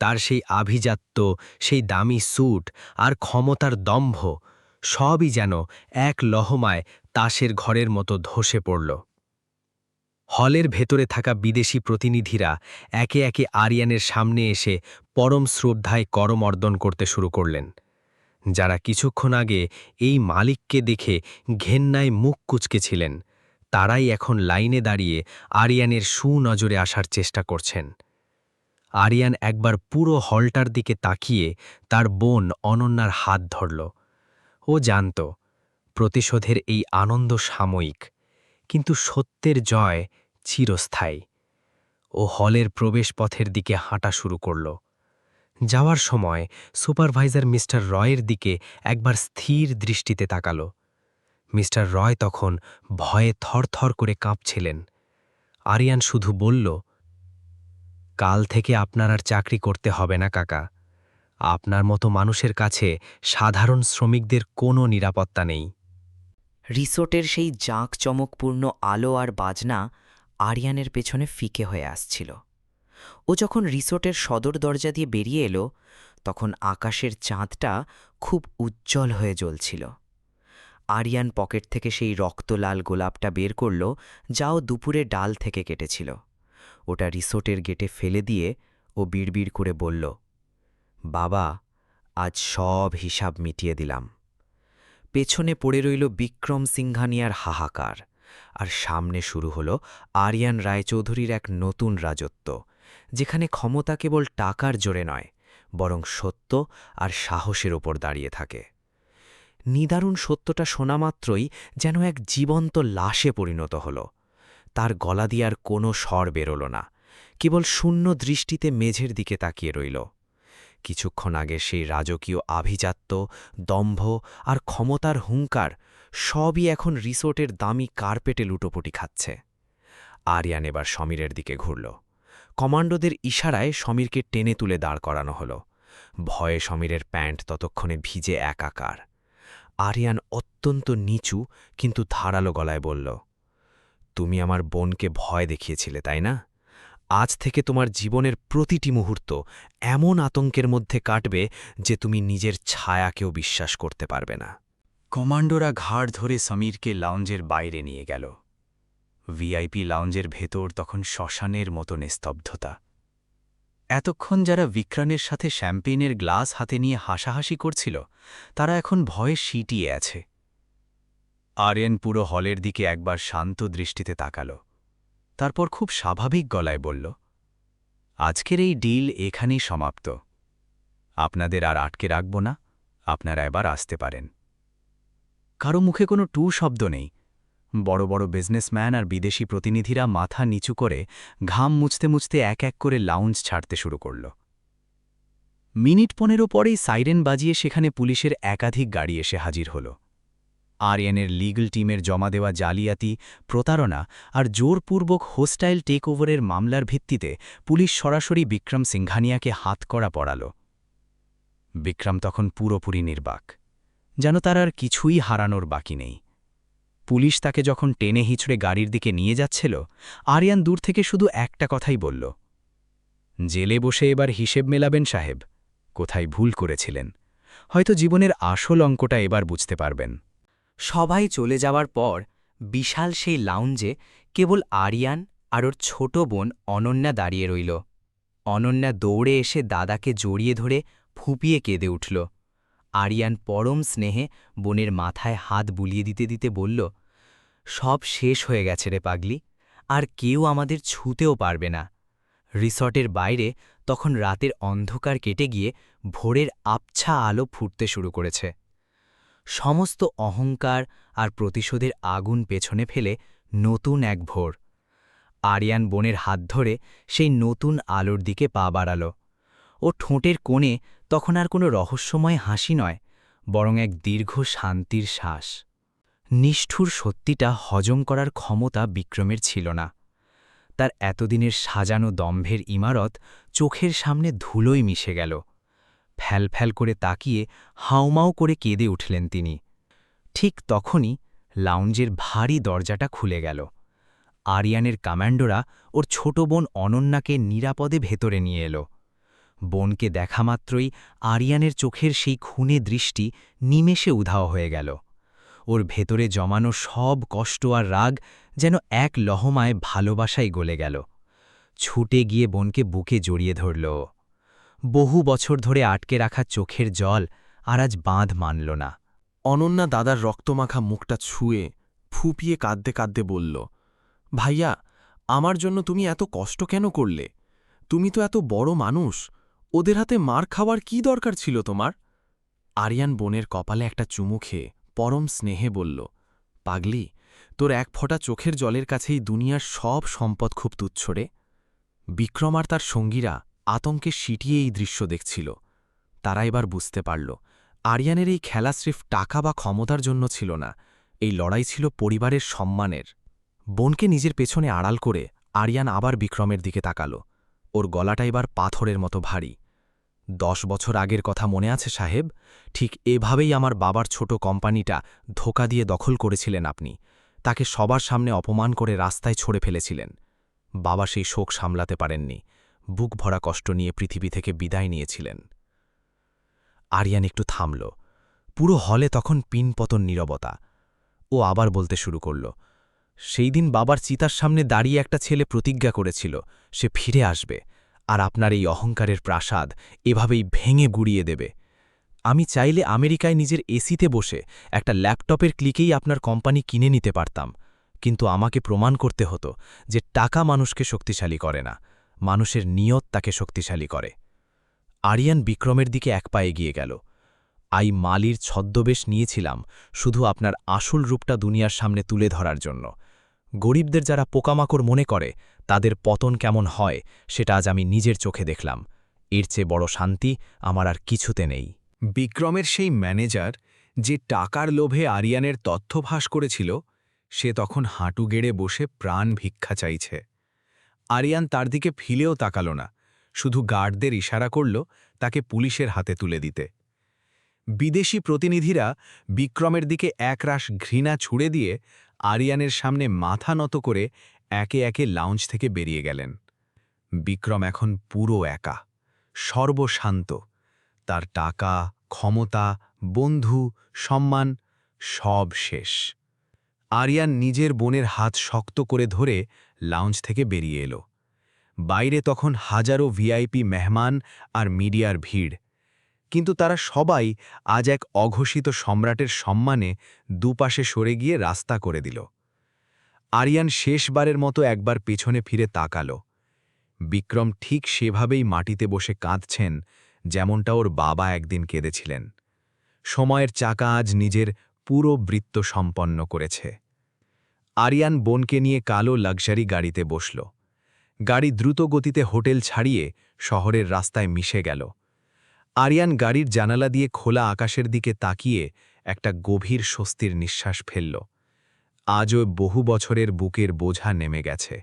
তার সেই আভিজাত্য, সেই দামি স্যুট আর ক্ষমতার দম্ভ সবই যেন এক লহমায় তাসের ঘরের মতো ধসে পড়ল। হলের ভেতরে থাকা বিদেশি প্রতিনিধিরা একে একে আরিয়ানের সামনে এসে পরম শ্রদ্ধায় করমর্দন করতে শুরু করলেন। যারা কিছুক্ষণ আগে এই মালিককে দেখে ঘেন্নায় মুখ কুঁচকেছিলেন, তারাই এখন লাইনে দাঁড়িয়ে আরিয়ানের সুনজরে আসার চেষ্টা করছেন। আরিয়ান একবার পুরো হলটার দিকে তাকিয়ে তার বোন অনন্যার হাত ধরল। ও জানত প্রতিশোধের এই আনন্দ সাময়িক, কিন্তু সত্যের জয় চিরস্থায়ী। ও হলের প্রবেশপথের দিকে হাঁটা শুরু করল। যাওয়ার সময় সুপারভাইজার মিস্টার রয়ের দিকে একবার স্থির দৃষ্টিতে তাকাল। মিস্টার রয় তখন ভয়ে থরথর করে কাঁপছিলেন। আরিয়ান শুধু বলল, কাল থেকে আপনার আর চাকরি করতে হবে না কাকা। আপনার মতো মানুষের কাছে সাধারণ শ্রমিকদের কোনো নিরাপত্তা নেই। রিসোর্টের সেই জাঁকজমকপূর্ণ আলো আর বাজনা আরিয়ানের পেছনে ফিকে হয়ে আসছিল। ও যখন রিসোর্টের সদর দরজা দিয়ে বেরিয়ে এলো, তখন আকাশের চাঁদটা খুব উজ্জ্বল হয়ে জ্বলছিল। আরিয়ান পকেট থেকে সেই রক্তলাল গোলাপটা বের করল, যাও দুপুরে ডাল থেকে কেটেছিল। ওটা রিসোর্টের গেটে ফেলে দিয়ে ও বিড়বিড় করে বলল, বাবা, আজ সব হিসাব মিটিয়ে দিলাম। পেছনে পড়ে রইল বিক্রম সিংঘানিয়ার হাহাকার, আর সামনে শুরু হল আরিয়ান রায়চৌধুরীর এক নতুন রাজত্ব, যেখানে ক্ষমতা কেবল টাকার জোরে নয়, বরং সত্য আর সাহসের ওপর দাঁড়িয়ে থাকে। নিদারুণ সত্যটা শোনামাত্রই যেন এক জীবন্ত লাশে পরিণত হল। তার গলা দিয়ে আর কোনো স্বর বেরোল না, কেবল শূন্য দৃষ্টিতে মেঝের দিকে তাকিয়ে রইল। কিছুক্ষণ আগে সেই রাজকীয় আভিজাত্য, দম্ভ আর ক্ষমতার হুঙ্কার সবই এখন রিসোর্টের দামি কার্পেটে লুটোপুটি খাচ্ছে। আরিয়ান এবার সমীরের দিকে ঘুরল। কমান্ডোদের ইশারায় সমীরকে টেনে তুলে দাঁড় করানো হল। ভয়ে সমীরের প্যান্ট ততক্ষণে ভিজে একাকার। আরিয়ান অত্যন্ত নিচু কিন্তু ধারালো গলায় বলল, তুমি আমার বোনকে ভয় দেখিয়েছিলে, তাই না? আজ থেকে তোমার জীবনের প্রতিটি মুহূর্ত এমন আতঙ্কের মধ্যে কাটবে যে তুমি নিজের ছায়াকেও বিশ্বাস করতে পারবে না। কমান্ডোরা ঘাড় ধরে সমীরকে লাউঞ্জের বাইরে নিয়ে গেল। ভিআইপি লাউঞ্জের ভেতর তখন শ্মশানের মতো নিস্তব্ধতা। এতক্ষণ যারা বিক্রানের সাথে শ্যাম্পেনের গ্লাস হাতে নিয়ে হাসাহাসি করছিল, তারা এখন ভয়ে সিটিয়ে আছে। আরিয়ান পুরো হলের দিকে একবার শান্ত দৃষ্টিতে তাকাল। তারপর খুব স্বাভাবিক গলায় বলল, আজকের এই ডিল এখানেই সমাপ্ত। আপনাদের আর আটকে রাখব না, আপনারা এবার আসতে পারেন। কারো মুখে কোনো টু শব্দ নেই। বড় বড় বিজনেসম্যান আর বিদেশি প্রতিনিধিরা মাথা নিচু করে ঘাম মুছতে মুছতে এক এক করে লাউঞ্জ ছাড়তে শুরু করল। মিনিট 15 পরেই সাইরেন বাজিয়ে সেখানে পুলিশের একাধিক গাড়ি এসে হাজির হল। আরিয়ানের লিগ্যাল টিমের জমা দেওয়া জালিয়াতি, প্রতারণা আর জোরপূর্বক হোস্টাইল টেকওভারের মামলার ভিত্তিতে পুলিশ সরাসরি বিক্রম সিংঘানিয়াকে হাতকড়া পড়াল। বিক্রম তখন পুরোপুরি নির্বাক, যেন তার আর কিছুই হারানোর বাকি নেই। পুলিশ তাকে যখন টেনে হিঁচড়ে গাড়ির দিকে নিয়ে যাচ্ছিল, আরিয়ান দূর থেকে শুধু একটা কথাই বলল, জেলে বসে এবার হিসেব মেলাবেন সাহেব, কোথায় ভুল করেছিলেন। হয়তো জীবনের আসল অঙ্কটা এবার বুঝতে পারবেন। সবাই চলে যাওয়ার পর বিশাল সেই লাউঞ্জে কেবল আরিয়ান আর ওর ছোট বোন অনন্যা দাঁড়িয়ে রইল। অনন্যা দৌড়ে এসে দাদাকে জড়িয়ে ধরে ফুঁপিয়ে কেঁদে উঠল। আরিয়ান পরম স্নেহে বোনের মাথায় হাত বুলিয়ে দিতে দিতে বলল, সব শেষ হয়ে গেছে রে পাগলি, আর কেউ আমাদের ছুঁতেও পারবে না। রিসর্টের বাইরে তখন রাতের অন্ধকার কেটে গিয়ে ভোরের আবছা আলো ফুটতে শুরু করেছে। সমস্ত অহংকার আর প্রতিশোধের আগুন পেছনে ফেলে নতুন এক ভোর। আরিয়ান বোনের হাত ধরে সেই নতুন আলোর দিকে পা বাড়াল। ও ঠোঁটের কোণে তখন আর কোনো রহস্যময় হাসি নয়, বরং এক দীর্ঘ শান্তির শ্বাস। নিষ্ঠুর সত্যিটা হজম করার ক্ষমতা বিক্রমের ছিল না। তার এতদিনের সাজানো দম্ভের ইমারত চোখের সামনে ধুলোয় মিশে গেল। ফ্যালফ্যাল করে তাকিয়ে হাউমাউ করে কেঁদে উঠলেন তিনি। ঠিক তখনই লাউঞ্জের ভারী দরজাটা খুলে গেল। আরিয়ানের কমান্ডোরা ওর ছোট বোন অনন্যাকে নিরাপদে ভেতরে নিয়ে এলো। বোনকে দেখামাত্রই আরিয়ানের চোখের সেই খুনে দৃষ্টি নিমেষে উধাও হয়ে গেল। ওর ভেতরে জমানো সব কষ্ট আর রাগ যেন এক লহমায় ভালোবাসায় গলে গেল। ছুটে গিয়ে বোনকে বুকে জড়িয়ে ধরল। বহু বছর ধরে আটকে রাখা চোখের জল আর আজ বাঁধ মানল না। অনন্যা দাদার রক্তমাখা মুখটা ছুঁয়ে ফুঁপিয়ে কাঁদতে কাঁদতে বলল, ভাইয়া, আমার জন্য তুমি এত কষ্ট কেন করলে? তুমি তো এত বড় মানুষ, ওদের হাতে মার খাওয়ার কি দরকার ছিল তোমার? আরিয়ান বোনের কপালে একটা চুমু খেয়ে পরম স্নেহে বলল, পাগলি, তোর এক ফোঁটা চোখের জলের কাছেই দুনিয়ার সব সম্পদ খুব তুচ্ছ রে। বিক্রম আর তার সঙ্গীরা আতঙ্কে সিটিয়ে এই দৃশ্য দেখছিল। তারা এবার বুঝতে পারল, আরিয়ানের এই খেলা স্রেফ টাকা বা ক্ষমতার জন্য ছিল না, এই লড়াই ছিল পরিবারের সম্মানের। বোনকে নিজের পেছনে আড়াল করে আরিয়ান আবার বিক্রমের দিকে তাকাল। ওর গলাটা এবার পাথরের মতো ভারী। 10 বছর আগের কথা মনে আছে সাহেব? ঠিক এভাবেই আমার বাবার ছোট কোম্পানিটা ধোঁকা দিয়ে দখল করেছিলেন আপনি। তাকে সবার সামনে অপমান করে রাস্তায় ছড়ে ফেলেছিলেন। বাবা সেই শোক সামলাতে পারেননি, বুক ভরা কষ্ট নিয়ে পৃথিবী থেকে বিদায় নিয়েছিলেন। আরিয়ান একটু থামল। পুরো হলে তখন পিনপতন নীরবতা। ও আবার বলতে শুরু করল, সেই দিন বাবার চিতার সামনে দাঁড়িয়ে একটা ছেলে প্রতিজ্ঞা করেছিল সে ফিরে আসবে, আর আপনার এই অহংকারের প্রাসাদ এভাবেই ভেঙে গুড়িয়ে দেবে। আমি চাইলে আমেরিকায় নিজের এসিতে বসে একটা ল্যাপটপের ক্লিকেই আপনার কোম্পানি কিনে নিতে পারতাম, কিন্তু আমাকে প্রমাণ করতে হতো যে টাকা মানুষকে শক্তিশালী করে না, মানুষের নিয়ত তাকে শক্তিশালী করে। আরিয়ান বিক্রমের দিকে এক পা এগিয়ে গেল। মালির ছদ্মবেশ নিয়েছিলাম শুধু আপনার আসল রূপটা দুনিয়ার সামনে তুলে ধরার জন্য। গরিবদের যারা পোকামাকড় মনে করে তাদের পতন কেমন হয় সেটা আজ আমি নিজের চোখে দেখলাম। এর চেয়ে বড় শান্তি আমার আর কিছুতে নেই। বিক্রমের সেই ম্যানেজার যে টাকার লোভে আরিয়ানের তথ্য ফাঁস করেছিল, সে তখন হাঁটু গেড়ে বসে প্রাণ ভিক্ষা চাইছে। আরিয়ান তার দিকে ফিলেও তাকাল না, শুধু গার্ডদের ইশারা করল তাকে পুলিশের হাতে তুলে দিতে। বিদেশি প্রতিনিধিরা বিক্রমের দিকে একরাশ ঘৃণা ছুড়ে দিয়ে আরিয়ানের সামনে মাথা নত করে একে একে লাউঞ্জ থেকে বেরিয়ে গেলেন। বিক্রম এখন পুরো একা, সর্বশান্ত। তার টাকা, ক্ষমতা, বন্ধু, সম্মান সব শেষ। আরিয়ান নিজের বোনের হাত শক্ত করে ধরে লাউঞ্জ থেকে বেরিয়ে এলো। বাইরে তখন হাজারো ভিআইপি মেহমান আর মিডিয়ার ভিড়, কিন্তু তারা সবাই আজ এক অঘোষিত সম্রাটের সম্মানে দুপাশে সরে গিয়ে রাস্তা করে দিল। আরিয়ান শেষবারের মতো একবার পেছনে ফিরে তাকাল। বিক্রম ঠিক সেভাবেই মাটিতে বসে কাঁদছেন যেমনটা ওর বাবা একদিন কেঁদেছিলেন। সময়ের চাকা আজ নিজের পুরো বৃত্ত সম্পন্ন করেছে। আরিয়ান বোনকে নিয়ে কালো লাক্সারি গাড়িতে বসল। গাড়ি দ্রুত গতিতে হোটেল ছাড়িয়ে শহরের রাস্তায় মিশে গেল। আরিয়ান গাড়ির জানালা দিয়ে খোলা আকাশের দিকে তাকিয়ে একটা গভীর স্বস্তির নিঃশ্বাস ফেলল। আজও বহু বছরের বুকের বোঝা নেমে গেছে।